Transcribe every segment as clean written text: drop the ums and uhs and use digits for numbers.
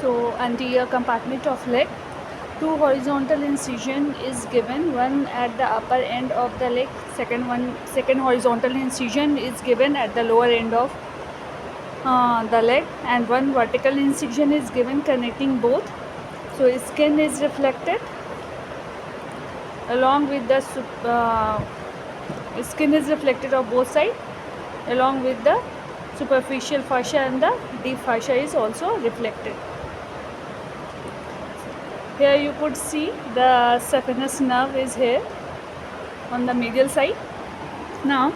So anterior compartment of leg, two horizontal incision is given, one at the upper end of the leg, second horizontal incision is given at the lower end of the leg, and one vertical incision is given connecting both. So skin is reflected along with the skin is reflected of both sides along with the superficial fascia, and the deep fascia is also reflected. Here you could see the saphenous nerve is here on the medial side. Now,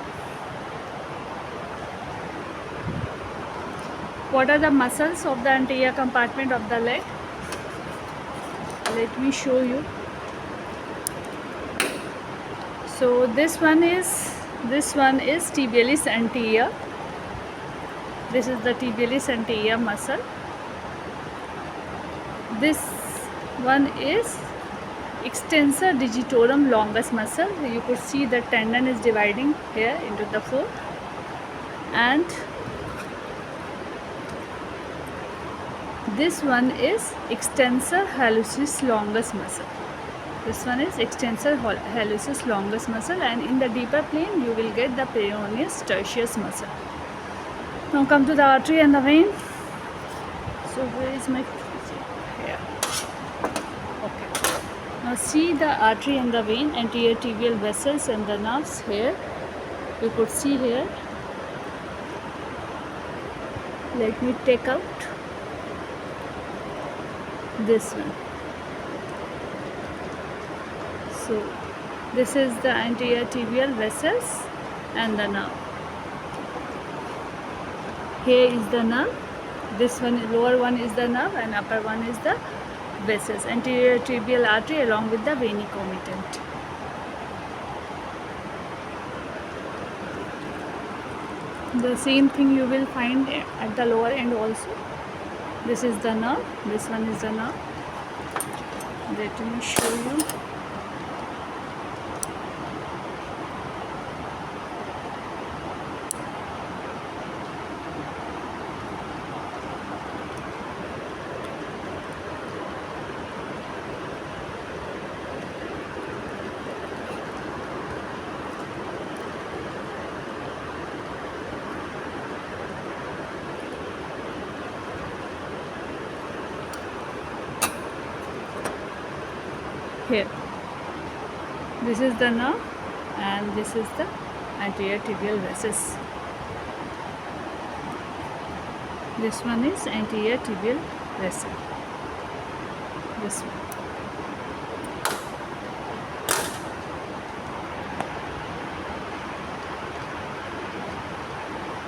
what are the muscles of the anterior compartment of the leg? Let me show you. So this one is tibialis anterior. This is the tibialis anterior muscle. This one is extensor digitorum longus muscle. You could see the tendon is dividing here into the four, and this one is extensor hallucis longus muscle. This one is extensor hallucis longus muscle, and in the deeper plane you will get the peroneus tertius muscle. Now come to the artery and the vein. So where is my here? Okay. Now see the artery and the vein, anterior tibial vessels and the nerves here. You could see here. Let me take out this one. So this is the anterior tibial vessels and the nerve. Here is the nerve. This one, lower one is the nerve, and upper one is the vessels. Anterior tibial artery along with the veiny comitant. The same thing you will find at the lower end also. This is the nerve. This one is the nerve. Let me show you. Here, this is the nerve, and this is the anterior tibial vessels. This one is anterior tibial vessel. This one.